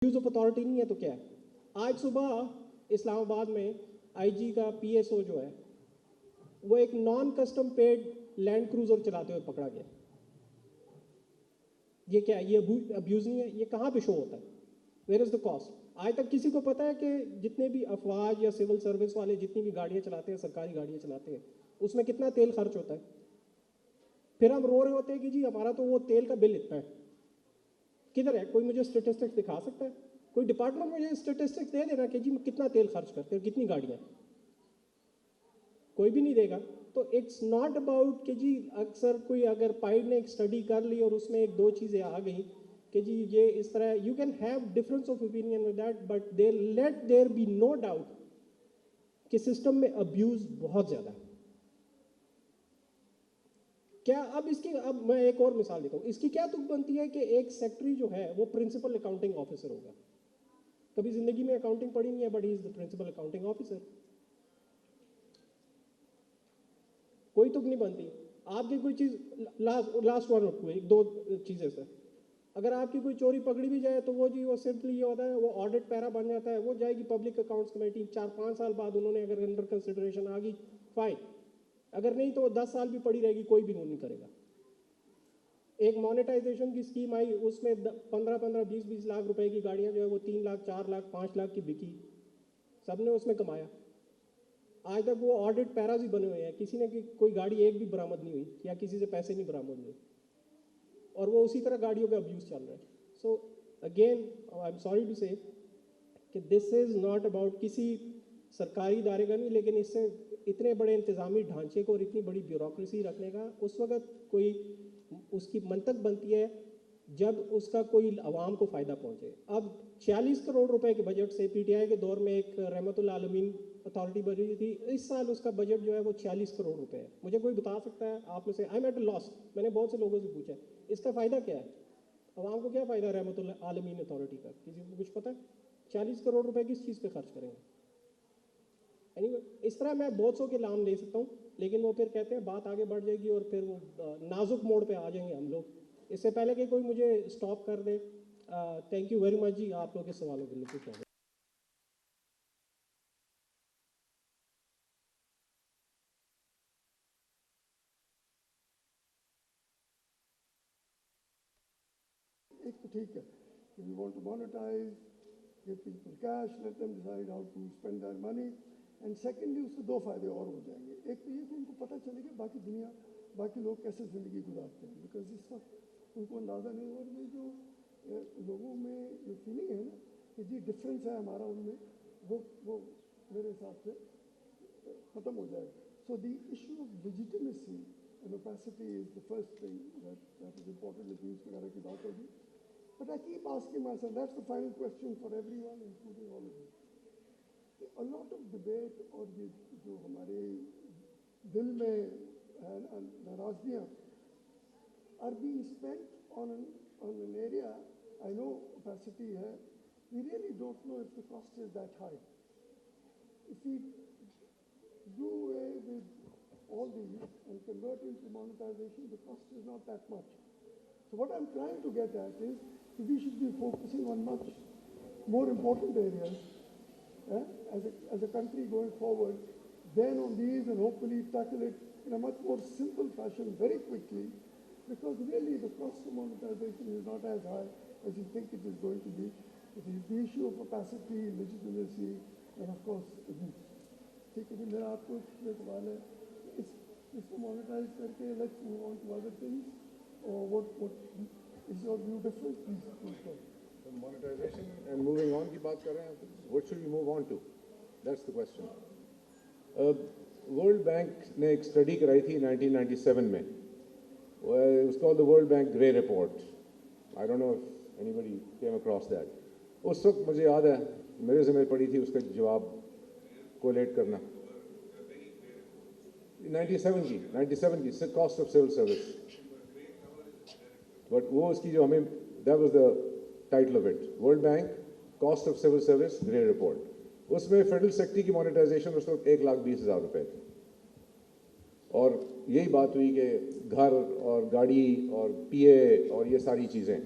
Use of authority नहीं है तो क्या है? आज सुबह इस्लामाबाद में आईजी का पीएसओ जो है वो एक non custom paid land cruiser चलाते हुए पकड़ा गया। ये क्या है? ये अब्यूज नहीं है? ये कहाँ पे शो होता है? Where is the cost? आज तक किसी को पता है कि जितने भी अफवाज या सिविल सर्विस वाले जितनी भी गाड़ियाँ चलाते हैं, सरकारी गाड़ियाँ चलाते हैं, उसमें कितना तेल खर्च होता है? फिर हम रो रहे होते हैं कि जी हमारा तो वो तेल का बिल इतना है। किधर है? कोई मुझे स्टेटिस्टिक्स दिखा सकता है? कोई डिपार्टमेंट मुझे स्टेटिस्टिक्स दे देना कि जी कितना तेल खर्च करते हैं, कितनी गाड़ियाँ? कोई भी नहीं देगा। तो इट्स नॉट अबाउट कि जी अक्सर कोई अगर पाइड ने एक स्टडी कर ली और उसमें एक दो चीज़ें आ गई कि जी ये इस तरह, you can have difference of opinion with that, but they let there be no doubt कि सिस्टम में अब्यूज बहुत ज़्यादा है। क्या अब मैं एक और मिसाल देता हूँ, इसकी क्या तुक बनती है कि एक सेक्रेटरी जो है वो प्रिंसिपल अकाउंटिंग ऑफिसर होगा। कभी जिंदगी में अकाउंटिंग पढ़ी नहीं है, but he is the principal accounting officer. कोई तुक नहीं बनती। आपकी कोई चीज़, लास्ट वन और टू, एक दो चीज़ें सर, अगर आपकी कोई चोरी पकड़ी भी जाए तो वो सिंपली ये होता है, वो ऑडिट पैरा बन जाता है, वो जाएगी पब्लिक अकाउंट्स कमेटी, 4-5 साल बाद उन्होंने अगर अंडर कंसिडरेशन आ गई फाइन, अगर नहीं तो 10 साल भी पड़ी रहेगी, कोई भी नहीं करेगा। एक मोनेटाइजेशन की स्कीम आई, उसमें 15-15, 20-20 लाख रुपए की गाड़ियां जो है वो 3 लाख, 4 लाख, 5 लाख की बिकी, सबने उसमें कमाया। आज तक वो ऑडिट पैराज ही बने हुए हैं, किसी ने कोई गाड़ी एक भी बरामद नहीं हुई या किसी से पैसे नहीं बरामद हुए, और वो उसी तरह गाड़ियों पे अब्यूज चल रहा है। So again I am sorry to say कि दिस इज़ नॉट अबाउट किसी सरकारी इदारे का नहीं, लेकिन इससे इतने बड़े इंतज़ामी ढांचे को और इतनी बड़ी ब्यूरोक्रेसी रखने का उस वक्त कोई उसकी मंतक बनती है जब उसका कोई आवाम को फ़ायदा पहुंचे। अब 46 करोड़ रुपए के बजट से पीटीआई के दौर में एक रहमतुल आलमीन अथॉरिटी बनी थी, इस साल उसका बजट जो है वो 46 करोड़ रुपए है। मुझे कोई बता सकता है आप में से? I am at a loss. मैंने बहुत से लोगों से पूछा इसका फ़ायदा क्या है, आवाम को क्या फ़ायदा है रहमतुल आलमीन अथॉरिटी का? किसी को कुछ पता है? 40 करोड़ रुपए किस चीज़ पे खर्च करेंगे? anyway, इस तरह मैं बहुत सौ के नाम ले सकता हूँ, लेकिन वो फिर कहते हैं बात आगे बढ़ जाएगी और फिर वो नाजुक मोड़ पे आ जाएंगे हम लोग। इससे पहले कि कोई मुझे स्टॉप कर दे, थैंक यू वेरी मच जी आप लोगों के सवालों के लिए। कुछ एक तो ठीक है कि we want to monetize, give people cash, let them decide how to spend their money, and secondly उससे दो फायदे और हो जाएंगे। एक तो ये कि उनको पता चलेगा बाकी लोग कैसे ज़िंदगी गुजारते हैं, बिकॉज इस वक्त उनको अंदाज़ा नहीं। और ये जो लोगों में जो फीलिंग है ना कि जी डिफरेंस है हमारा उनमें, वो मेरे हिसाब से ख़त्म हो जाएगा। So the issue of legitimacy and opacity is the first thing that is important. If वगैरह की बात होगी, but I keep asking myself, that's the final question for everyone, including all of you. A lot of debate और ये जो हमारे दिल में नाराजगियाँ are being spent on an area. I know opacity है, we really don't know if the cost is that high. If we do away with all these and convert into monetization, the cost is not that much. So what I'm trying to get at is we should be focusing on much more important areas as a country going forward, then on these, and hopefully tackle it in a much more simple fashion very quickly, because really the cost of monetization is not as high as you think it is going to be. It is the issue of opacity, legitimacy, and of course abuse. ठीक है, मेरा आपको एक सवाल है, इसको monetize करके let's move on to other things, और what is your view different please? Monetization and moving on की बात कर रहे हैं, what should we move on to? That's the question. World Bank ने एक स्टडी कराई थी 1997 में, it was called the World Bank Grey Report. I don't know if anybody came across that. उस वक्त मुझे याद है मेरे ज़िम्मे पड़ी थी उसका जवाब कोलेट करना। 97 की cost of civil service, but वो उसकी जो हमें, that was the title of it, World Bank cost of civil service grey report. उसमें फेडरल सेक्टर की मोनेटाइजेशन उस वक्त 1,20,000 रुपये थी, और यही बात हुई कि घर और गाड़ी और पीए और ये सारी चीज़ें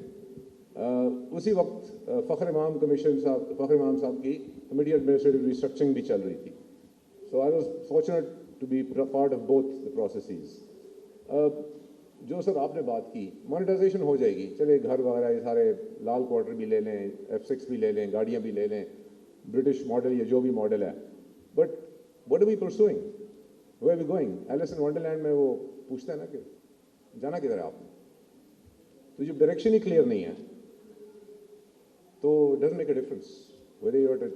उसी वक्त फ़ख्र इमाम साहब की कमेटी एडमिनिस्ट्रेटिव रिस्ट्रक्चरिंग भी चल रही थी. So I was fortunate to be part of both the processes. जो सर आपने बात की, मोनेटाइजेशन हो जाएगी, चले घर वगैरह ये सारे लाल क्वार्टर भी ले लें, F6 भी ले लें, गाड़ियाँ भी ले लें, ब्रिटिश मॉडल या जो भी मॉडल है, but what are we pursuing, where are we going? Alice in Wonderland में वो पूछते हैं ना कि जाना किधर है आपने, तो जब डायरेक्शन ही क्लियर नहीं है तो doesn't make a difference whether you are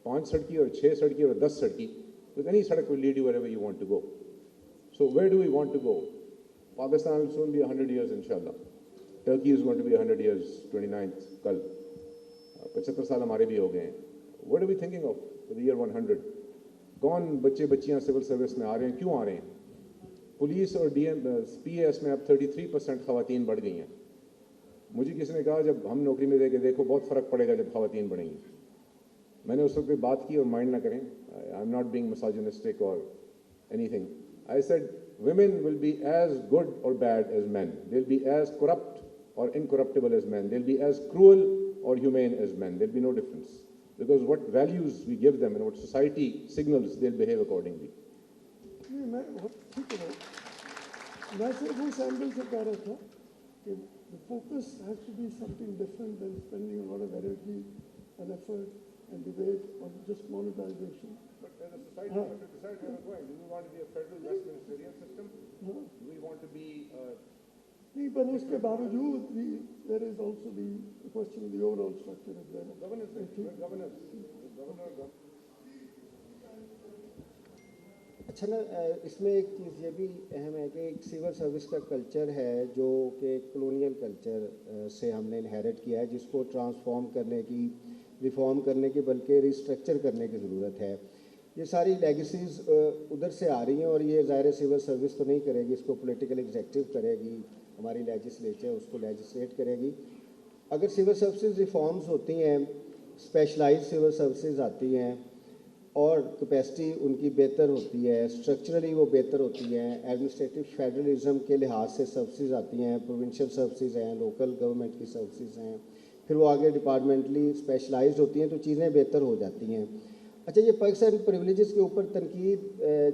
5 सड़की और 6 सड़की और 10 सड़की, तो any sadak will lead you wherever you want to go. So where do we want to go? Pakistan will soon be 100 years inshallah. Turkey is going to be 100 years 29th कल, 75 साल हमारे भी हो गए हैं. What are we thinking of for the year 100? कौन बच्चे बच्चियां सिविल सर्विस में आ रहे हैं, क्यों आ रहे हैं? पुलिस और PAS में अब 33% खवातीन बढ़ गई हैं. मुझे किसी ने कहा जब हम नौकरी में देखे देखो बहुत फ़र्क पड़ेगा जब खवातीन बढ़ेंगी. मैंने उस वक्त बात की और माइंड ना करें, I am not being misogynistic और anything. I said women will be as good or bad as men. They'll be as corrupt or incorruptible as men. They'll be as cruel or humane as men. There'll be no difference. Because what values we give them and what society signals, they'll behave accordingly. नहीं, मैं ठीक है, मैं सिर्फ उस angle से कह रहा था कि the focus has to be something different than spending a lot of energy and effort and debate on just monetization. But as a society, we have to decide where we're going. Do we want to be a federal Westminster system? Do we want to be नहीं, पर उसके बावजूद भी there is also the question of the overall structure as well. governance? अच्छा ना, इसमें एक चीज़ ये भी अहम है कि एक सिविल सर्विस का कल्चर है जो कि कॉलोनियल कल्चर से हमने इनहेरिट किया है, जिसको ट्रांसफॉर्म करने की, रिफॉर्म करने की, बल्कि रिस्ट्रक्चर करने की ज़रूरत है. ये सारी लेगेसीज उधर से आ रही हैं और ये ज़ाहिर सिविल सर्विस तो नहीं करेगी, इसको पॉलिटिकल एग्जेक्टिव करेगी, हमारी लेजिस्लेचर उसको लेजिस्लेट करेगी. अगर सिविल सर्विसेज रिफॉर्म्स होती हैं, स्पेशलाइज्ड सिविल सर्विसेज आती हैं और कैपेसिटी उनकी बेहतर होती है, स्ट्रक्चरली वो बेहतर होती हैं, एडमिनिस्ट्रेटिव फेडरलिज्म के लिहाज से सर्विसेज आती हैं, प्रोविंशियल सर्विसेज हैं, लोकल गवर्नमेंट की सर्विसेज हैं, फिर वो आगे डिपार्टमेंटली स्पेशलाइज्ड होती हैं, तो चीज़ें बेहतर हो जाती हैं. अच्छा, ये पर्क्स एंड प्रिविलेजेस के ऊपर तनकीद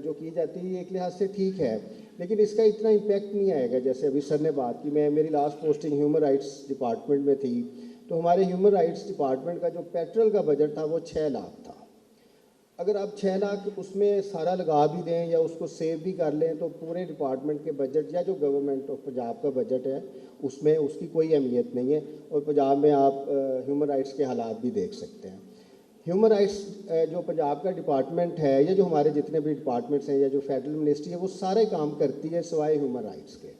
जो की जाती है एक लिहाज से ठीक है, लेकिन इसका इतना इम्पैक्ट नहीं आएगा. जैसे अभी सर ने बात की, मेरी last posting human rights department में थी, तो हमारे ह्यूमन राइट्स डिपार्टमेंट का जो पेट्रोल का बजट था वो 6 लाख था. अगर आप 6 लाख उसमें सारा लगा भी दें या उसको सेव भी कर लें तो पूरे डिपार्टमेंट के बजट या जो गवर्नमेंट ऑफ पंजाब का बजट है उसमें उसकी कोई अहमियत नहीं है. और पंजाब में आप ह्यूमन राइट्स के हालात भी देख सकते हैं. ह्यूमन राइट्स जो पंजाब का डिपार्टमेंट है या जो हमारे जितने भी डिपार्टमेंट्स हैं या जो फेडरल मिनिस्ट्री है वो सारे काम करती है सिवाय ह्यूमन राइट्स के.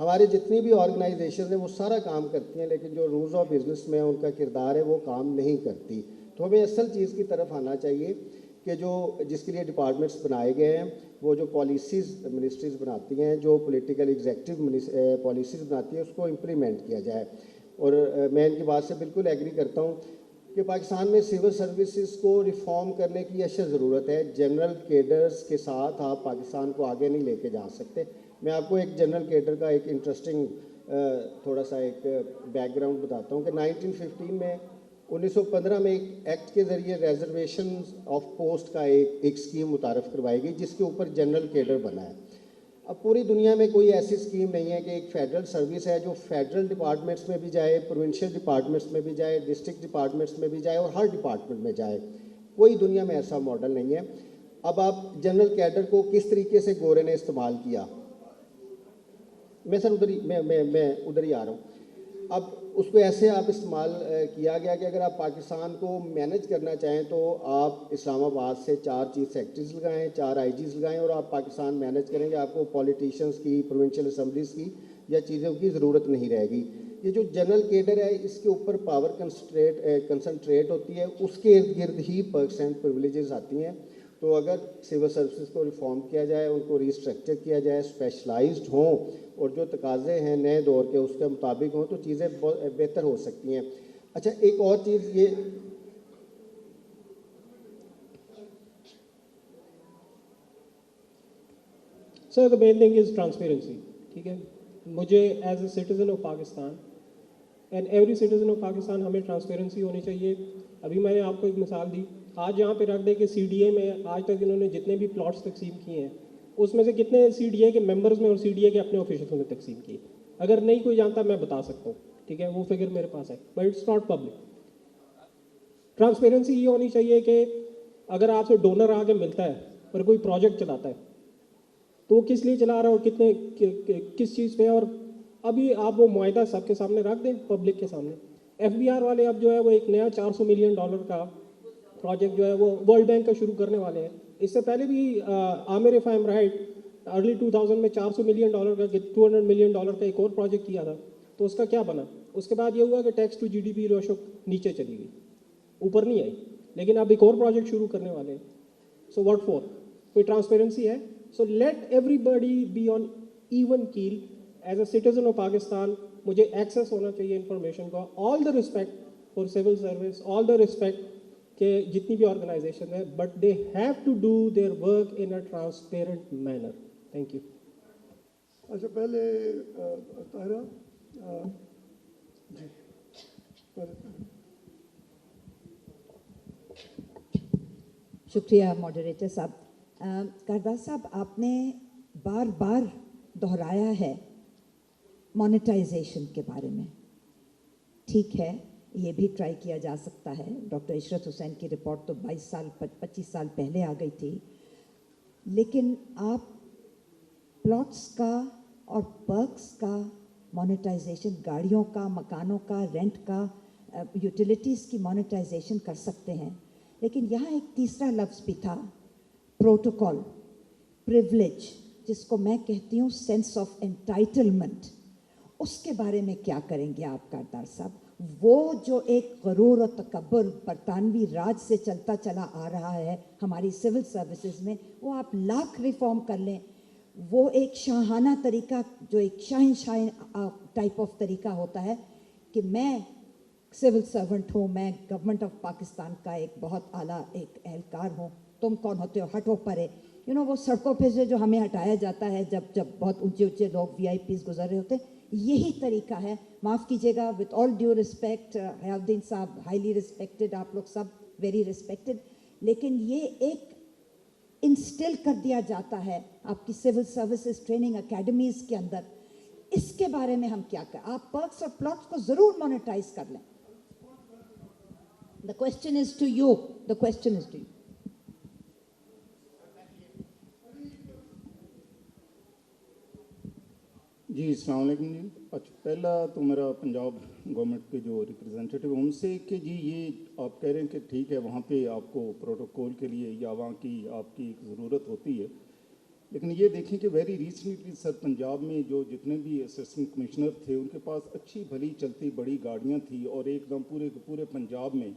हमारे जितनी भी ऑर्गेनाइजेशन हैं वो सारा काम करती हैं, लेकिन जो रूल्स ऑफ बिजनेस में उनका किरदार है वो काम नहीं करती. तो हमें असल चीज़ की तरफ आना चाहिए कि जो जिसके लिए डिपार्टमेंट्स बनाए गए हैं वो जो पॉलिसीज़ मिनिस्ट्रीज़ बनाती हैं, जो पॉलिटिकल एग्जेक्टिव पॉलिसीज़ बनाती हैं, उसको इम्प्लीमेंट किया जाए. और मैं इनकी बात से बिल्कुल एग्री करता हूँ कि पाकिस्तान में सिविल सर्विसेज को रिफॉर्म करने की अशद ज़रूरत है. जनरल केडर्स के साथ आप पाकिस्तान को आगे नहीं लेके जा सकते. मैं आपको एक जनरल केडर का एक इंटरेस्टिंग थोड़ा सा एक बैकग्राउंड बताता हूँ कि 1915 में 1915 में एक एक्ट के ज़रिए रिजर्वेशन ऑफ पोस्ट का एक स्कीम मुतारफ़ करवाई गई जिसके ऊपर जनरल केडर बना है. अब पूरी दुनिया में कोई ऐसी स्कीम नहीं है कि एक फेडरल सर्विस है जो फेडरल डिपार्टमेंट्स में भी जाए, प्रोविंशियल डिपार्टमेंट्स में भी जाए, डिस्ट्रिक्ट डिपार्टमेंट्स में भी जाए और हर डिपार्टमेंट में जाए. कोई दुनिया में ऐसा मॉडल नहीं है. अब आप जनरल कैडर को किस तरीके से गोरे ने इस्तेमाल किया, मैं सर उधर ही आ रहा हूँ. अब उसको ऐसे आप इस्तेमाल किया गया कि अगर आप पाकिस्तान को मैनेज करना चाहें तो आप इस्लामाबाद से 4 चीफ सेक्रेटरीज लगाएं, 4 IGs लगाएं और आप पाकिस्तान मैनेज करेंगे. आपको पॉलिटिशियंस की, प्रोविंशियल असम्बलीज़ की या चीज़ों की ज़रूरत नहीं रहेगी. ये जो जनरल केडर है इसके ऊपर पावर कंसंट्रेट होती है, उसके इर्द गिर्द ही पर्क्स एंड प्रिविलेजेस आती हैं. तो अगर सिविल सर्विसेज को रिफॉर्म किया जाए, उनको रिस्ट्रक्चर किया जाए, स्पेशलाइज्ड हों और जो तकाज़े हैं नए दौर के उसके मुताबिक हों तो चीज़ें बहुत बेहतर हो सकती हैं. अच्छा, एक और चीज़ ये sir, the main thing is transparency. ठीक है, मुझे as a citizen of Pakistan and every citizen of Pakistan हमें ट्रांसपेरेंसी होनी चाहिए. अभी मैंने आपको एक मिसाल दी, आज यहाँ पे रख दे कि CDA में आज तक इन्होंने जितने भी प्लॉट्स तकसीम किए हैं उसमें से कितने CDA के मेंबर्स में और CDA के अपने ऑफिशियल्स ने तकसीम किए. अगर नहीं कोई जानता मैं बता सकता हूँ, ठीक है, वो फिगर मेरे पास है, but it's not public. Transparency ये होनी चाहिए कि अगर आपसे डोनर आके मिलता है और कोई प्रोजेक्ट चलाता है तो वो किस लिए चला रहा है और कितने किस चीज़ पे है, और अभी आप वो मुआहदा सबके सामने रख दें पब्लिक के सामने. FBR वाले अब जो है वो एक नया $400 मिलियन का प्रोजेक्ट जो है वो वर्ल्ड बैंक का शुरू करने वाले हैं. इससे पहले भी Aamir if I am right early 2000 में $400 मिलियन का $200 मिलियन का एक और प्रोजेक्ट किया था. तो उसका क्या बना? उसके बाद ये हुआ कि टैक्स टू GDP रेशो नीचे चली गई, ऊपर नहीं आई. लेकिन अब एक और प्रोजेक्ट शुरू करने वाले हैं. So what for? कोई ट्रांसपेरेंसी है? So let everybody be on even keel. As a citizen of Pakistan मुझे एक्सेस होना चाहिए इंफॉर्मेशन का. All the respect for civil service, all the respect के जितनी भी ऑर्गेनाइजेशन है, but they have to do their work in a transparent manner. Thank you. अच्छा, पहले ताहिरा जी, पहले शुक्रिया मॉडरेटर साहब. कारदार साहब, आपने बार बार दोहराया है मोनेटाइजेशन के बारे में. ठीक है, ये भी ट्राई किया जा सकता है. डॉक्टर इशरत हुसैन की रिपोर्ट तो 25 साल पहले आ गई थी. लेकिन आप प्लॉट्स का और पर्क्स का मोनेटाइजेशन, गाड़ियों का, मकानों का, रेंट का, यूटिलिटीज़ की मोनेटाइजेशन कर सकते हैं. लेकिन यहाँ एक तीसरा लफ्ज़ भी था, प्रोटोकॉल, प्रिविलेज, जिसको मैं कहती हूँ सेंस ऑफ एंटाइटलमेंट. उसके बारे में क्या करेंगे आप कारदार साहब? वो जो एक गरूर और तकब्बुर बरतानवी राज से चलता चला आ रहा है हमारी सिविल सर्विसेज में, वो आप लाख रिफॉर्म कर लें, वो एक शाहाना तरीका, जो एक शाहिनशाह टाइप ऑफ तरीका होता है कि मैं सिविल सर्वेंट हूँ, मैं गवर्नमेंट ऑफ पाकिस्तान का एक बहुत आला एक एहलकार हूँ, तुम कौन होते हो, हटो परे. वो सड़कों पे से जो हमें हटाया जाता है जब जब बहुत ऊंचे ऊंचे लोग VIPs गुजर रहे होते हैं, यही तरीका है. माफ़ कीजिएगा, विथ ऑल ड्यू रिस्पेक्ट, हयाउद्दीन साहब हाईली रिस्पेक्टेड, आप लोग सब वेरी रिस्पेक्टेड, लेकिन ये एक इंस्टिल कर दिया जाता है आपकी सिविल सर्विसेज ट्रेनिंग एकेडमीज़ के अंदर. इसके बारे में हम क्या करें? आप पर्क्स और प्लॉट्स को ज़रूर मोनेटाइज कर लें. The question is to you. The question is to you. जी, अस्सलाम वालेकुम जी. अच्छा, पहला तो मेरा पंजाब गवर्नमेंट के जो रिप्रेजेंटेटिव उनसे कि जी ये आप कह रहे हैं कि ठीक है वहाँ पे आपको प्रोटोकॉल के लिए या वहाँ की आपकी एक ज़रूरत होती है, लेकिन ये देखें कि वेरी रिसेंटली सर पंजाब में जो जितने भी असिस्टेंट कमिश्नर थे उनके पास अच्छी भली चलती बड़ी गाड़ियाँ थी और एकदम पूरे के पूरे पंजाब में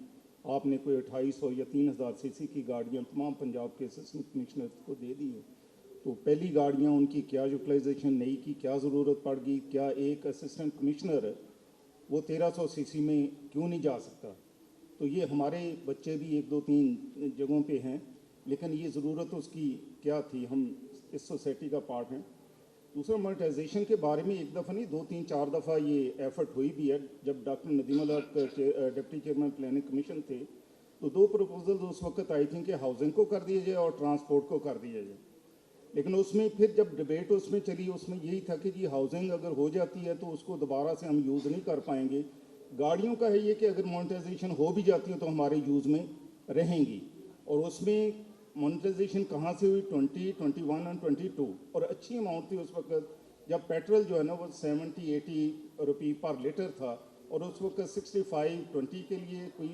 आपने कोई 2800 या 3000 सीसी की गाड़ियाँ तमाम पंजाब के असिस्टेंट कमिश्नर को दे दी है. तो पहली गाड़ियाँ उनकी क्या यूटिलाइजेशन नई की क्या ज़रूरत पड़ गई? क्या एक असिस्टेंट कमिश्नर वो 1300 सीसी में क्यों नहीं जा सकता? तो ये हमारे बच्चे भी 1 2 3 जगहों पे हैं, लेकिन ये ज़रूरत उसकी क्या थी? हम इस सोसाइटी का पार्ट हैं. दूसरा, मोनेटाइजेशन के बारे में एक दफ़ा नहीं 2 3 4 दफ़ा ये एफर्ट हुई भी है. जब डॉक्टर नदीम अल हक डिप्टी चेयरमैन प्लानिंग कमीशन थे तो 2 प्रपोजल उस वक्त आई थी कि हाउसिंग को कर दिया जाए और ट्रांसपोर्ट को कर दिया जाए. लेकिन उसमें फिर जब डिबेट उसमें चली उसमें यही था कि जी हाउसिंग अगर हो जाती है तो उसको दोबारा से हम यूज़ नहीं कर पाएंगे. गाड़ियों का है ये कि अगर मोनेटाइजेशन हो भी जाती है तो हमारे यूज़ में रहेंगी. और उसमें मोनेटाइजेशन कहाँ से हुई? 20, 21 और 22. और अच्छी अमाउंट थी उस वक्त जब पेट्रोल जो है ना वो 70-80 रुपये पर लीटर था और उस वक्त 65-20 के लिए कोई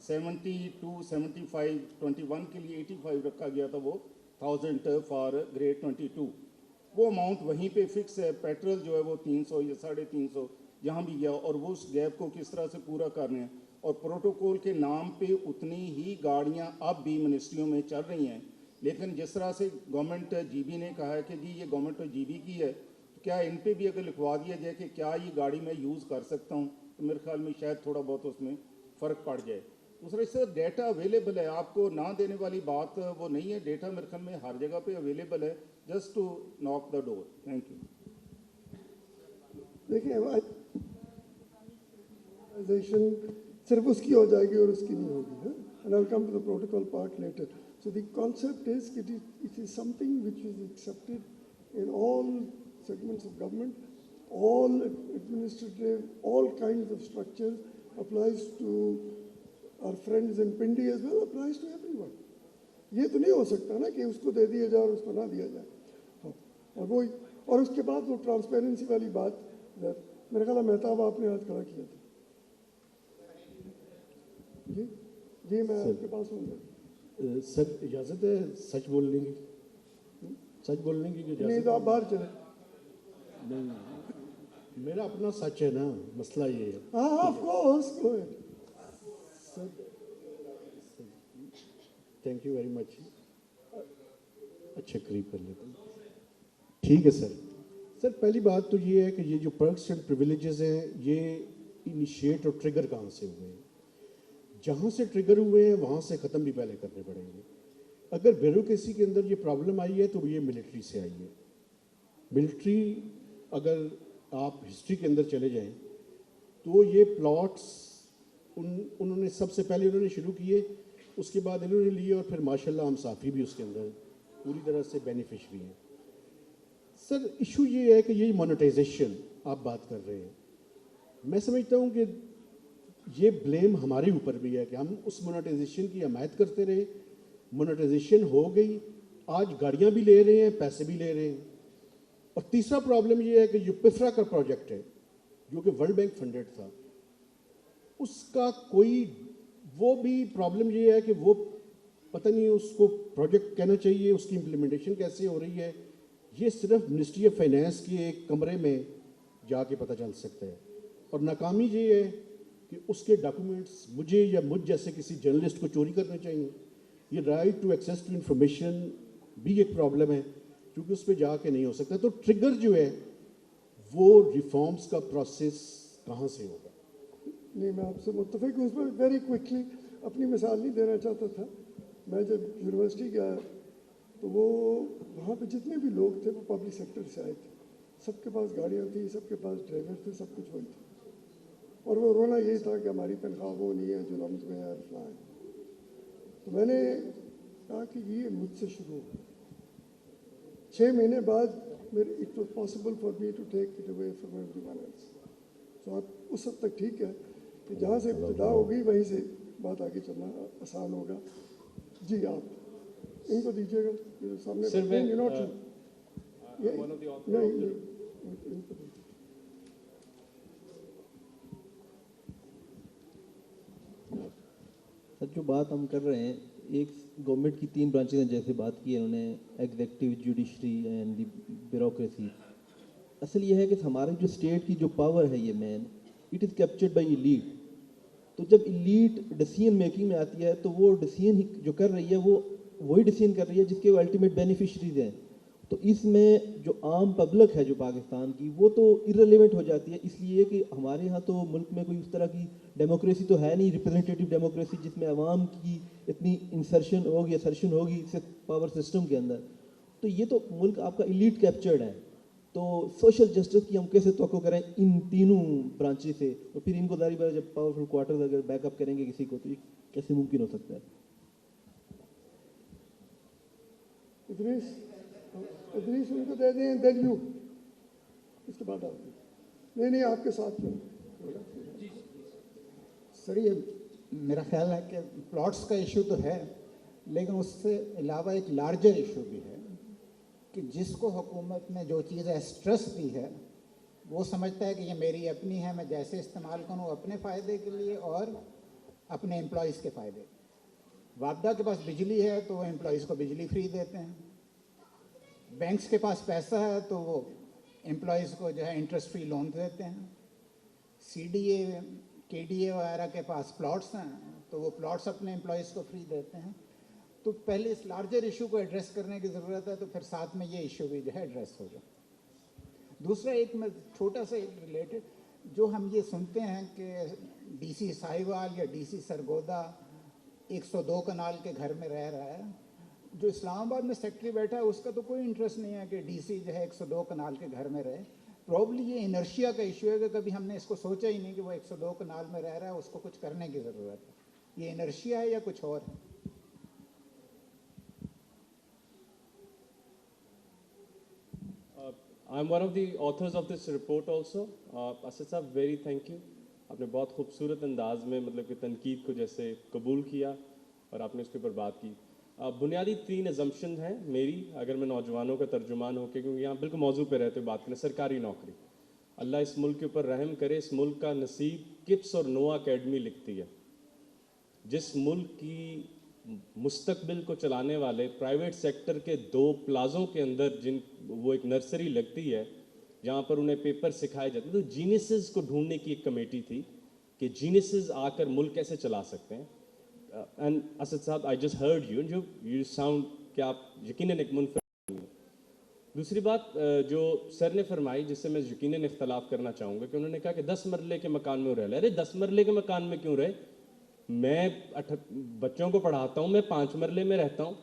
72, 75, 21 के लिए 85 रखा गया था वो 1000 फॉर ग्रेड 22. वो अमाउंट वहीं पे फिक्स है. पेट्रोल जो है वो 300 या 350 जहाँ भी गया और वो उस गैप को किस तरह से पूरा करने हैं. और प्रोटोकॉल के नाम पे उतनी ही गाड़ियाँ अब भी मिनिस्ट्रियों में चल रही हैं. लेकिन जिस तरह से गवर्नमेंट GB ने कहा है कि जी ये गवर्नमेंट तो GB की है, तो क्या इन पे भी अगर लिखवा दिया जाए कि क्या ये गाड़ी मैं यूज़ कर सकता हूँ, तो मेरे ख्याल में शायद थोड़ा बहुत उसमें फ़र्क पड़ जाए. दूसरा, इससे डेटा अवेलेबल है, आपको ना देने वाली बात वो नहीं है. डेटा मेरे ख्याल में हर जगह पे अवेलेबल है, just to knock the door. Thank you. देखिए ऑर्गेनाइजेशन सिर्फ उसकी हो जाएगी और उसकी नहीं होगी. And I'll come to the protocol part later. So the concept is that it is something which is accepted in all segments of government, all administrative, all kinds of structures, applies to our friends in Pindi as well, applies to everyone. ये तो नहीं हो सकता ना कि उसको दे दिया जाए और उसको ना दिया जाए. हाँ, और उसके बाद वो ट्रांसपेरेंसी वाली बात मेरे ख्याल मेहताब आपने आज खड़ा किया था. जी जी मैं आपके पास हूँ. सर इजाज़त है सच बोलने की, सच बोलने की नहीं इजाज़त? तो आप बाहर चले. नहीं, मेरा अपना सच है ना, मसला ये है. हाँ of course go ahead. Sir thank you very much. अच्छा करीब कर लेते हैं. ठीक है सर. सर पहली बात तो ये है कि ये जो पर्क्स एंड प्रिविलेजेस हैं ये इनिशिएट और ट्रिगर कहाँ से हुए हैं? जहाँ से ट्रिगर हुए हैं वहाँ से ख़त्म भी पहले करने पड़ेंगे. अगर ब्यूरोक्रेसी के अंदर ये प्रॉब्लम आई है तो ये मिलिट्री से आई है. मिलिट्री अगर आप हिस्ट्री के अंदर चले जाएं तो ये प्लॉट्स उन्होंने सबसे पहले उन्होंने शुरू किए, उसके बाद इन्होंने लिए और फिर माशाल्लाह हम साफ़ी भी उसके अंदर पूरी तरह से बेनिफिशरी हैं. सर इशू ये है कि ये मोनेटाइजेशन आप बात कर रहे हैं, मैं समझता हूँ कि ये ब्लेम हमारे ऊपर भी है कि हम उस मोनेटाइजेशन की हमायत करते रहे. मोनेटाइजेशन हो गई, आज गाड़ियाँ भी ले रहे हैं, पैसे भी ले रहे हैं. और तीसरा प्रॉब्लम ये है कि जो पिफ्रा का प्रोजेक्ट है जो कि वर्ल्ड बैंक फंडेड था, उसका कोई वो भी प्रॉब्लम ये है कि वो पता नहीं उसको प्रोजेक्ट कहना चाहिए, उसकी इम्प्लीमेंटेशन कैसे हो रही है ये सिर्फ मिनिस्ट्री ऑफ फाइनेंस के एक कमरे में जाके पता चल सकता है. और नाकामी ये है कि उसके डॉक्यूमेंट्स मुझे या मुझ जैसे किसी जर्नलिस्ट को चोरी करने चाहिए. ये right to access to information भी एक प्रॉब्लम है क्योंकि उस पर जाके नहीं हो सकता. तो ट्रिगर जो है वो रिफॉर्म्स का प्रोसेस कहाँ से होगा? नहीं मैं आपसे मुत्तफिक हूँ. उसमें वेरी क्विकली अपनी मिसाल नहीं देना चाहता था. मैं जब यूनिवर्सिटी गया तो वो वहाँ पे जितने भी लोग थे वो पब्लिक सेक्टर से आए थे. सबके पास गाड़ियाँ थी, सबके पास ड्राइवर थे, सब कुछ वही था. और वो रोना यही था कि हमारी तनख्वाह वो नहीं है जो लम्स में है फलां है. तो मैंने कहा कि ये मुझसे शुरू हो. 6 महीने बाद मेरे it was possible for me to take it away from everyone else. तो आप उस हद तक ठीक है कि जहाँ से इब्तिदा होगी वहीं से बात आगे चलना आसान होगा. जी आप इनको दीजिएगा ये सामने. Sir, मैं, नहीं one of the authors नहीं of the- नहीं इनको दीजिए. सर जो बात हम कर रहे हैं, एक गवर्नमेंट की 3 ब्रांचेज हैं जैसे बात की है उन्होंने, executive, judiciary and the bureaucracy. असल ये है कि हमारे जो स्टेट की जो पावर है ये main, it is captured by elite. तो जब इलीट डिसीजन मेकिंग में आती है तो वो डिसीजन जो कर रही है वो वही डिसीजन कर रही है जिसके वो अल्टीमेट बेनिफिशरीज हैं. तो इसमें जो आम पब्लिक है जो पाकिस्तान की वो तो इररिलेवेंट हो जाती है. इसलिए कि हमारे यहाँ तो मुल्क में कोई उस तरह की डेमोक्रेसी तो है नहीं, रिप्रेजेंटेटिव डेमोक्रेसी जिसमें आवाम की इतनी इंसर्शन होगी, असर्शन होगी पावर सिस्टम के अंदर. तो ये तो मुल्क आपका इलीट कैप्चर्ड है. तो सोशल जस्टिस की हम कैसे तवक्को करें इन तीनों ब्रांचेस से? तो फिर इनको दारी बार जब पावरफुल क्वार्टर अगर बैकअप करेंगे किसी को तो ये कैसे मुमकिन हो सकता है? इदरीस उनको दे दें. देन यू इसके बाद आप. नहीं आपके साथ में. सर ये मेरा ख्याल है कि प्लॉट्स का इशू तो है लेकिन उससे अलावा एक लार्जर इशू भी है कि जिसको हुकूमत ने जो चीज़ें स्ट्रेस दी है वो समझता है कि ये मेरी अपनी है, मैं जैसे इस्तेमाल करूँ अपने फ़ायदे के लिए और अपने एम्प्लॉयज़ के फ़ायदे. वापडा के पास बिजली है तो वो एम्प्लॉयज़ को बिजली फ्री देते हैं. बैंक्स के पास पैसा है तो वो एम्प्लॉयज़ को जो है इंटरेस्ट फ्री लोन देते हैं. CDA, KDA वगैरह के पास प्लॉट्स हैं तो वो प्लॉट्स अपने एम्प्लॉयज़ को फ्री देते हैं. तो पहले इस लार्जर इशू को एड्रेस करने की ज़रूरत है तो फिर साथ में ये इशू भी जो है एड्रेस होगा. दूसरा एक मैं छोटा सा रिलेटेड जो हम ये सुनते हैं कि DC साहिवाल या DC सरगोदा 102 कनाल के घर में रह रहा है. जो इस्लामाबाद में सेक्रेटरी बैठा है उसका तो कोई इंटरेस्ट नहीं है कि DC जो है 102 कनाल के घर में रहे. प्रॉब्ली ये इनर्शिया का इशू है कि कभी हमने इसको सोचा ही नहीं कि वो 102 कनाल में रह रहा है, उसको कुछ करने की ज़रूरत है। ये इनर्शिया है या कुछ और है? I'm one of the authors of this report also. Asad साहब, very thank you. आपने बहुत खूबसूरत अंदाज में मतलब कि तनकीद को जैसे कबूल किया और आपने उसके ऊपर बात की। बुनियादी 3 assumption हैं मेरी, अगर मैं नौजवानों का तर्जुमान होकर, क्योंकि यहाँ बिल्कुल मौजू पे रहते हुए बात करें, सरकारी नौकरी। अल्लाह इस मुल्क के ऊपर रहम करे, इस मुल्क का नसीब किप्स और नोआ अकेडमी लिखती है। जिस मुल्क की मुस्तकबिल को चलाने वाले प्राइवेट सेक्टर के 2 प्लाजों के अंदर जिन वो एक नर्सरी लगती है जहाँ पर उन्हें पेपर सिखाए जाते हैं, तो जीनियसेस को ढूंढने की एक कमेटी थी कि जीनियसेस आकर मुल्क कैसे चला सकते हैं। एंड असद साहब, I just heard you sound कि आप यकीनन एक मुनफरिद हैं। दूसरी बात जो सर ने फरमाई, जिससे मैं यकीनन इख्तलाफ करना चाहूँगा, कि उन्होंने कहा कि 10 मरले के मकान में रह रहे। अरे 10 मरले के मकान में क्यों रहे? मैं बच्चों को पढ़ाता हूँ, मैं 5 मरले में रहता हूँ।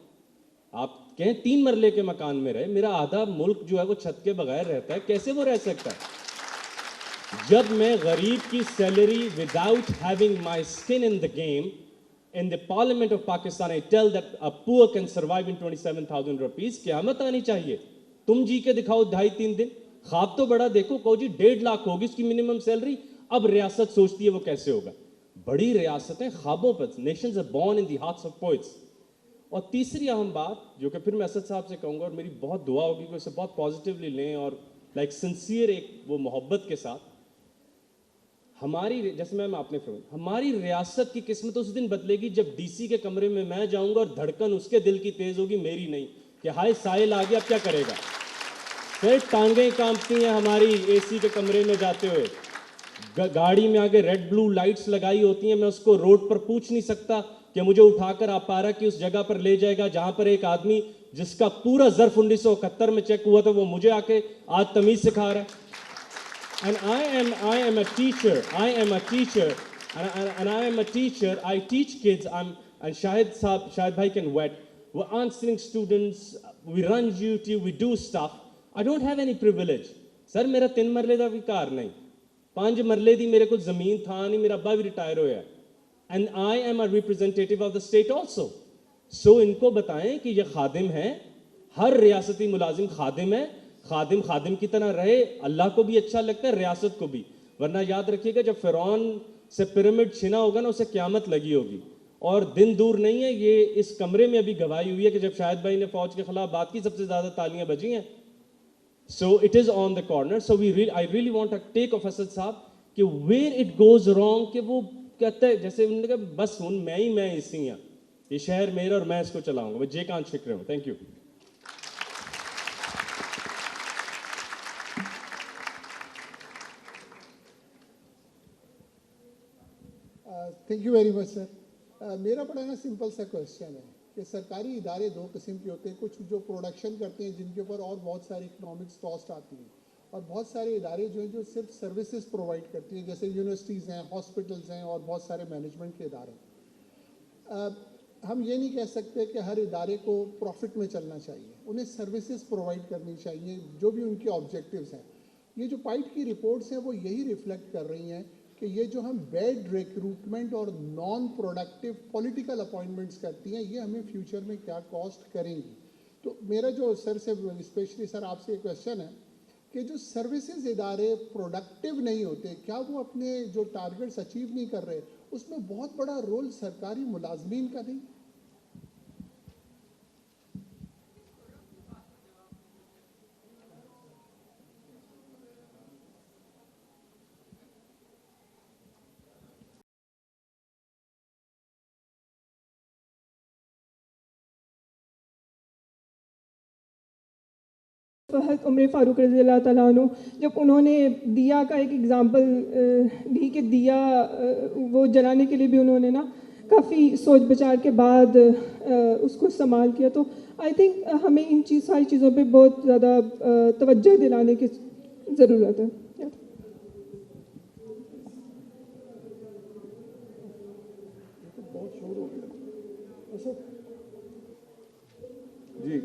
आप कहें 3 मरले के मकान में रहे, मेरा आधा मुल्क जो है वो छत के बगैर रहता है, कैसे वो रह सकता है? जब मैं गरीब की salary without having my skin in the game in the Parliament of Pakistan, I tell that a poor can survive in 27,000 rupees. क़यामत आनी चाहिए। तुम जी के दिखाओ 2.5-3 दिन, ख्वाब तो बड़ा देखो, कहो जी 1.5 लाख होगी उसकी मिनिमम सैलरी। अब रियासत सोचती है वो कैसे होगा। बड़ी रियासतें ख्वाबों पर, nations are born in the hearts of poets। और तीसरी अहम बात जो कि फिर मैं असद साहब से कहूँगा, और मेरी बहुत दुआ होगी कि उसे बहुत पॉजिटिवली लें और लाइक सिंसियर एक वो मोहब्बत के साथ, हमारी, जैसे मैम आपने फिर, हमारी रियासत की किस्मत उस दिन बदलेगी जब डीसी के कमरे में मैं जाऊंगा और धड़कन उसके दिल की तेज होगी, मेरी नहीं, कि हाय साहिल आ गया, अब क्या करेगा। फिर टांगें कांपती हैं हमारी एसी के कमरे में जाते हुए, गाड़ी में आगे रेड ब्लू लाइट्स लगाई होती हैं, मैं उसको रोड पर पूछ नहीं सकता कि मुझे उठाकर आप पारा की उस जगह पर ले जाएगा जहां पर एक आदमी जिसका पूरा ज़र्फ 1971 में चेक हुआ था वो मुझे आके आज तमीज़ सिखा रहा है। And I am a teacher. I am a teacher, and I am a teacher. I teach kids. And Shahid bhai can wet. We're answering students. We run YouTube. We do stuff. I don't have any privilege. Sir, मेरा 3 मरले दा भी घर नहीं, 5 मरले दी मेरे को ज़मीन था नहीं, मेरा अब्बा भी रिटायर होया। And I am a representative of the state also. So इनको बताएं कि ये खादिम है, हर रियासती मुलाजिम खादिम है, खादिम खादिम की तरह रहे, अल्लाह को भी अच्छा लगता है, रियासत को भी। वरना याद रखिएगा जब फिरौन से पिरामिड छिना होगा ना, उसे क़यामत लगी होगी। और दिन दूर नहीं है, ये इस कमरे में अभी गवाही हुई है कि जब शाहिद भाई ने फौज के खिलाफ बात की, सबसे ज़्यादा तालियां बजी हैं। So it is on the corner. So I really want to take off Asad sahab कि वेयर इट गोज रॉन्ग, कि वो कहता है, जैसे उन्होंने कहा बस हूँ मैं इसी हाँ, ये शहर मेरा और मैं इसको चलाऊंगा, मैं जे कांत शिक्र हूँ। Thank you. Thank you very much sir. मेरा बड़ा ना सिंपल सा क्वेश्चन है कि सरकारी इदारे 2 किस्म के होते हैं, कुछ जो प्रोडक्शन करते हैं जिनके ऊपर और बहुत सारी इकोनॉमिक्स कॉस्ट आती है, और बहुत सारे इदारे जो हैं जो सिर्फ सर्विसेज प्रोवाइड करती हैं, जैसे यूनिवर्सिटीज़ हैं, हॉस्पिटल्स हैं और बहुत सारे मैनेजमेंट के इदारे। हम ये नहीं कह सकते कि हर इदारे को प्रॉफिट में चलना चाहिए, उन्हें सर्विसेज प्रोवाइड करनी चाहिए जो भी उनके ऑब्जेक्टिव्स हैं। ये जो पाइट की रिपोर्ट्स हैं वो यही रिफ्लेक्ट कर रही हैं कि ये जो हम बैड रिक्रूटमेंट और नॉन प्रोडक्टिव पॉलिटिकल अपॉइंटमेंट्स करती हैं, ये हमें फ्यूचर में क्या कॉस्ट करेंगी। तो मेरा जो सर से स्पेशली सर आपसे एक क्वेश्चन है कि जो सर्विसेज इदारे प्रोडक्टिव नहीं होते, क्या वो अपने जो टारगेट्स अचीव नहीं कर रहे, उसमें बहुत बड़ा रोल सरकारी मुलाजमीन का नहीं? फ़हद उमर फ़ारूक रज़ी अल्लाह तआला अन्हु, जब उन्होंने दिया का एक एग्ज़ाम्पल दी कि दिया वो जलाने के लिए भी उन्होंने ना काफ़ी सोच विचार के बाद उसको इस्तेमाल किया। तो आई थिंक हमें इन सारी चीज़ों पे बहुत ज़्यादा तवज्जो दिलाने की ज़रूरत है। बहुत शोर हो गया जी।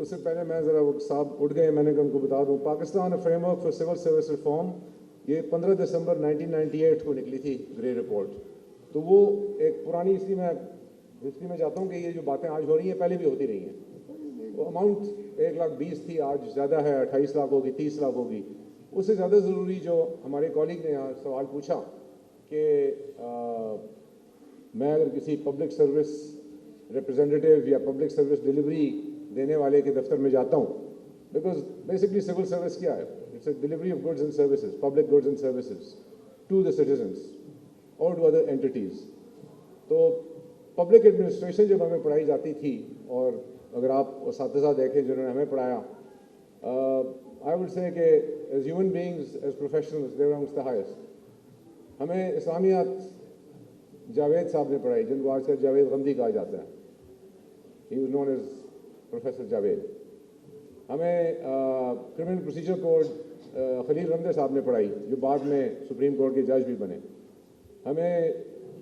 اس سے پہلے میں ذرا وہ صاحب اٹھ گئے, میں نے کہا ان کو بتا دوں, Pakistan frame work for civil service reform, یہ 15 دسمبر 1998 کو نکلی تھی گرے رپورٹ. تو وہ ایک پرانی ہسٹری میں جاتا ہوں کہ یہ جو باتیں آج ہو رہی ہیں پہلے بھی ہوتی رہی ہیں. وہ اماؤنٹ 1,20,000 تھی, آج زیادہ ہے, 28 لاکھ ہوگی, 30 لاکھ ہوگی. اس سے زیادہ ضروری جو ہمارے کالگ نے یہاں سوال پوچھا کہ میں اگر کسی پبلک سروس ریپرزینٹیو یا پبلک سروس ڈلیوری دینے والے کے دفتر میں جاتا ہوں, بیکاز بیسکلی سول سروس کیا ہے, it's a delivery of goods and services, public goods and services to the citizens اور ٹو ادر اینٹیز. تو پبلک ایڈمنسٹریشن جب ہمیں پڑھائی جاتی تھی, اور اگر آپ اساتذہ دیکھیں جنہوں نے ہمیں پڑھایا, آئی وڈ سے کہ as human beings, as professionals, they were amongst the highest. ہمیں اسلامیات جاوید صاحب نے پڑھائی, جن کو آج کل جاوید غمدی کہا جاتا ہے. He was known as professor Javed. ہمیں criminal procedure code Khalil Ramday صاحب نے پڑھائی, جو بعد میں سپریم کورٹ کے جج بھی بنے. ہمیں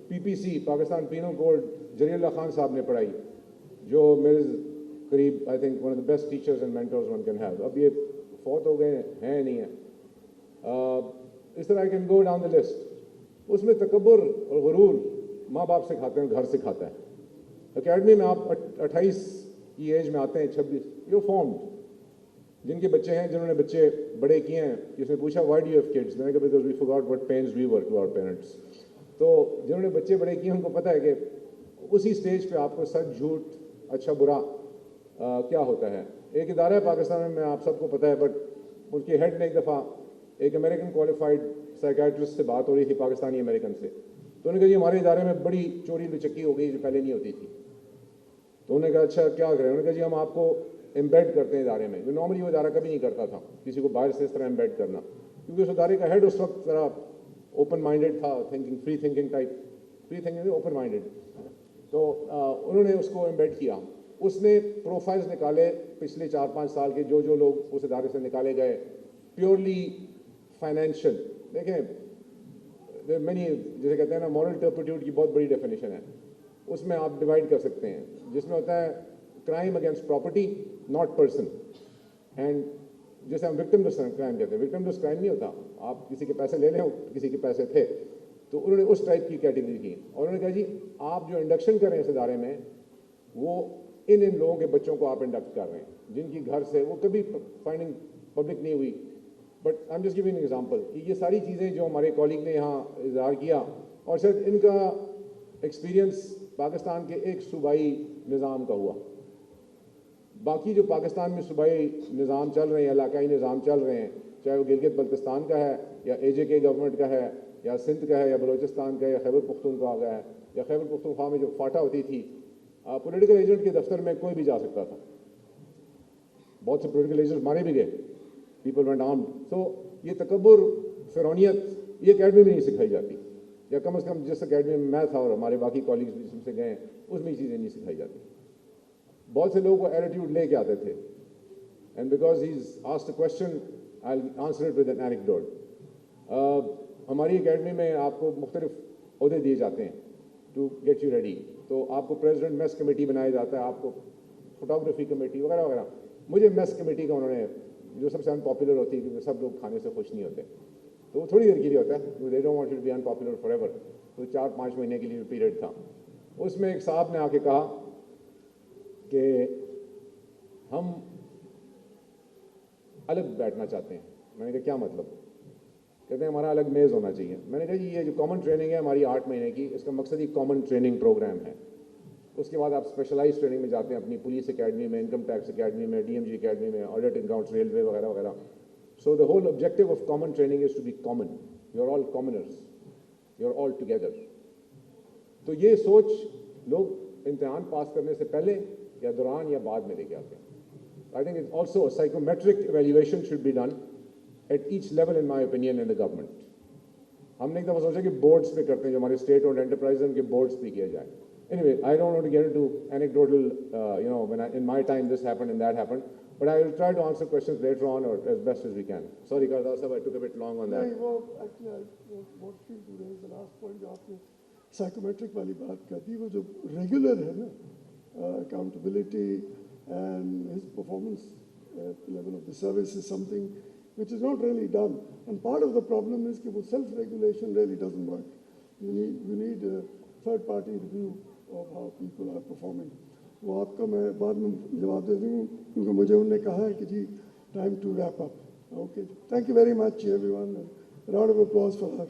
PPC پاکستان پینل کوڈ جلیل اللہ خان صاحب نے پڑھائی, جو میرے قریب I think one of the best teachers and mentors one can have. اب یہ فوت ہو گئے ہیں نہیں ہیں. اس طرح I can go down the list. اس میں تکبر اور غرور ماں باپ سے کھاتے ہیں, گھر سے کھاتا ہے. اکیڈمی میں آپ 28 کی ایج میں آتے ہیں, 26, یو فارمڈ. جن کے بچے ہیں, جنہوں نے بچے بڑے کیے ہیں, جس نے پوچھا why do you have kids, میں نے کہا because we forgot what pains we were to our parents. تو جنہوں نے بچے بڑے کیے ہیں ان کو پتہ ہے کہ اسی سٹیج پہ آپ کو سچ جھوٹ, اچھا برا کیا ہوتا ہے. ایک ادارہ ہے پاکستان میں, آپ سب کو پتہ ہے, بٹ ان کے ہیڈ نے ایک دفعہ ایک امریکن کوالیفائڈ سائیکیٹرسٹ سے بات ہو رہی تھی, پاکستانی امریکن سے. تو انہوں نے کہا جی ہمارے ادارے میں بڑی چوری بچکی ہو گئی جو پہلے نہیں ہوتی تھی. تو انہوں نے کہا اچھا کیا کریں. انہوں نے کہا جی ہم آپ کو امبیڈ کرتے ہیں ادارے میں, جو نارملی وہ ادارہ کبھی نہیں کرتا تھا, کسی کو باہر سے اس طرح امبیڈ کرنا, کیونکہ اس ادارے کا ہیڈ اس وقت ذرا اوپن مائنڈیڈ تھا, thinking free thinking type, free thinking open minded. تو انہوں نے اس کو امبیڈ کیا. اس نے پروفائلز نکالے پچھلے 4-5 سال کے, جو لوگ اس ادارے سے نکالے گئے, پیورلی فائنینشیل. دیکھیں مینی, جیسے کہتے ہیں نا, مورل ٹرپٹیوڈ کی بہت بڑی ڈیفینیشن ہے. اس میں آپ ڈیوائڈ کر سکتے ہیں, جس میں ہوتا ہے crime against property not person, and جیسے ہم وکٹم لیس کرائم کہتے ہیں. وکٹم لیس کرائم نہیں ہوتا, آپ کسی کے پیسے لے لیں, کسی کے پیسے تھے. تو انہوں نے اس ٹائپ کی کیٹیگری کی, اور انہوں نے کہا جی آپ جو انڈکشن کریں اس ادارے میں, وہ ان لوگوں کے بچوں کو آپ انڈکٹ کر رہے ہیں جن کی گھر سے وہ کبھی فائنڈنگ پبلک نہیں ہوئی. But I am just giving example کہ یہ ساری چیزیں جو ہمارے کالگ نے یہاں اظہار کیا, اور شاید ان کا ایکسپیرینس پاکستان کے ایک صوبائی نظام کا ہوا. باقی جو پاکستان میں صوبائی نظام چل رہے ہیں, علاقائی نظام چل رہے ہیں, چاہے وہ گلگت بلتستان کا ہے, یا AJK گورنمنٹ کا ہے, یا سندھ کا ہے, یا بلوچستان کا ہے, یا خیبر پختونخوا کا ہے, یا خیبر پختونخوا میں جو فاٹا ہوتی تھی, پولیٹیکل ایجنٹ کے دفتر میں کوئی بھی جا سکتا تھا. بہت سے پولیٹیکل ایجنٹ مارے بھی گئے, پیپل وینٹ آرمڈ. سو یہ تکبر, فرعونیت, یہ اکیڈمی میں نہیں سکھائی جاتی, یا کم از کم جس اکیڈمی میں تھا اور ہمارے باقی کالگز بھی جن سے گئے ہیں, اس میں یہ چیزیں نہیں سکھائی جاتی. بہت سے لوگوں کو ایٹیٹیوڈ لے کے آتے تھے, and because he is asked a question I will answer it with an anecdote. ہماری اکیڈمی میں آپ کو مختلف عہدے دیے جاتے ہیں ٹو گیٹ یو ریڈی. تو آپ کو پریزیڈنٹ میس کمیٹی بنایا جاتا ہے, آپ کو فوٹوگرافی کمیٹی وغیرہ وغیرہ. مجھے میس کمیٹی کا انہوں نے, جو سب سے ان پاپولر ہوتی ہے کیونکہ سب لوگ کھانے سے خوش نہیں ہوتے, تو وہ تھوڑی دیر کے لیے ہوتا ہے, they don't want to be unpopular forever. تو 4-5 مہینے کے لیے پیریڈ تھا. اس میں ایک صاحب نے آ کے کہا کہ ہم الگ بیٹھنا چاہتے ہیں. میں نے کہا کیا مطلب؟ کہتے ہیں ہمارا الگ میز ہونا چاہیے. میں نے کہا جی یہ جو کامن ٹریننگ ہے ہماری 8 مہینے کی, اس کا مقصد ہی کامن ٹریننگ پروگرام ہے. اس کے بعد آپ اسپیشلائز ٹریننگ میں جاتے ہیں, اپنی پولیس اکیڈمی میں, انکم ٹیکس اکیڈمی میں, DMG اکیڈمی میں, آڈٹ اکاؤنٹس, ریلوے وغیرہ وغیرہ. So the whole objective of common training is to be common. You are all commoners, you are all together. تو یہ سوچ لوگ امتحان پاس کرنے سے پہلے یا دوران یا بعد میں لے کے آتے ہیں. I think it's also a psychometric evaluation should be done at each level in my opinion in the government. ہم نے ایک دفعہ سوچا کہ بورڈز پہ کرتے ہیں, جو ہمارے اسٹیٹ اور انٹرپرائز ان کے بورڈز پہ کیا جائے. Anyway, I don't want to get into anecdotal, when in my time this happened and that happened, but I will try to answer questions later on or as best as we can. Sorry, Kardas sahab, I took a bit long on that. نہیں, وہ actually I want to raise the last point جو آپ نے psychometric والی بات کر دی, وہ جو ریگولر ہے نا, accountability and his performance at the level of the service is something which is not really done. And part of the problem is that self-regulation really doesn't work. We need a third-party review of how people are performing. وہ آپ کا میں بعد میں جواب دے دوں کیونکہ مجھے انہوں نے کہا ہے کہ جی time to wrap up. Okay, thank you very much everyone. Round of applause for her.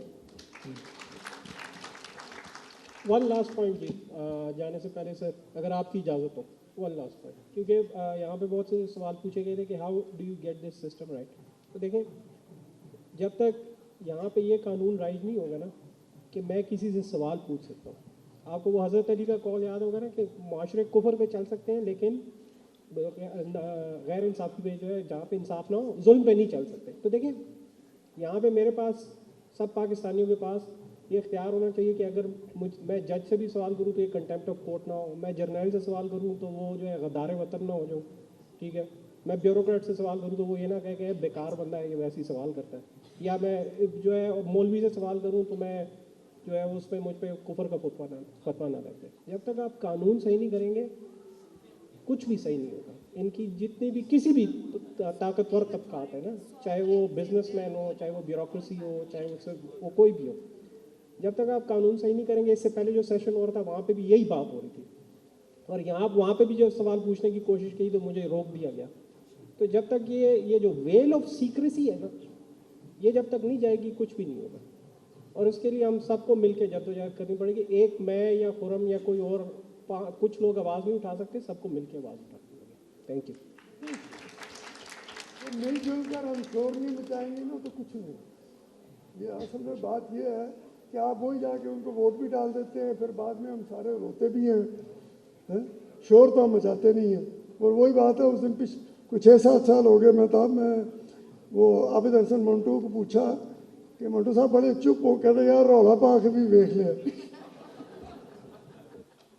One last point جی, جانے سے پہلے سر اگر آپ کی اجازت ہو, ون لاسٹ پوائنٹ, کیونکہ یہاں پہ بہت سے سوال پوچھے گئے تھے کہ how do you get this system right. تو دیکھیں, جب تک یہاں پہ یہ قانون رائج نہیں ہوگا نا کہ میں کسی سے سوال پوچھ سکتا ہوں. آپ کو وہ حضرت علی کا قول یاد ہوگا نا کہ معاشرے کفر پہ چل سکتے ہیں لیکن غیر انصافی پہ جو ہے جہاں پہ انصاف نہ ہو ظلم پہ نہیں چل سکتے. تو دیکھیں یہاں پہ میرے پاس سب پاکستانیوں کے پاس یہ اختیار ہونا چاہیے کہ اگر میں جج سے بھی سوال کروں تو یہ کنٹیمپٹ آف کورٹ نہ ہو, میں جرنیل سے سوال کروں تو وہ جو ہے غدار وطن نہ ہو جاؤں, ٹھیک ہے, میں بیوروکریٹ سے سوال کروں تو وہ یہ نہ کہے کہ بیکار بندہ ہے یہ ویسے ہی سوال کرتا ہے, یا میں جو ہے مولوی سے سوال کروں تو میں جو ہے اس پہ مجھ پہ کفر کا فتویٰ نہ لگ جائے. جب تک آپ قانون صحیح نہیں کریں گے کچھ بھی صحیح نہیں ہوگا. ان کی جتنی بھی کسی بھی طاقتور طبقات ہیں نا, چاہے وہ بزنس مین ہو, چاہے وہ بیوروکریسی ہو, چاہے وہ کوئی بھی ہو, جب تک آپ قانون صحیح نہیں کریں گے. اس سے پہلے جو سیشن ہو رہا تھا وہاں پہ بھی یہی بات ہو رہی تھی, اور وہاں پہ بھی جو سوال پوچھنے کی کوشش کی تو مجھے روک دیا گیا. تو جب تک یہ جو ویل آف سیکریسی ہے نا یہ جب تک نہیں جائے گی کچھ بھی نہیں ہوگا. اور اس کے لیے ہم سب کو مل کے جدوجہد کرنی پڑے گی. ایک میں یا خرم یا کوئی اور کچھ لوگ آواز نہیں اٹھا سکتے, سب کو مل کے آواز اٹھانی پڑے گی. Thank you. مل جل کر ہم شور نہیں مچائیں گے نا تو کچھ نہیں. یہ اصل میں بات یہ ہے کہ آپ وہی جا کے ان کو ووٹ بھی ڈال دیتے ہیں, پھر بعد میں ہم سارے روتے بھی ہیں, شور تو ہم مچاتے نہیں ہیں. اور وہی بات ہے, اس دن کچھ 6-7 سال ہو گئے میں وہ عابد حسن منٹو کو پوچھا کہ منٹو صاحب بڑے چپ ہو, کہتے یار رولا پا کے بھی دیکھ لیا.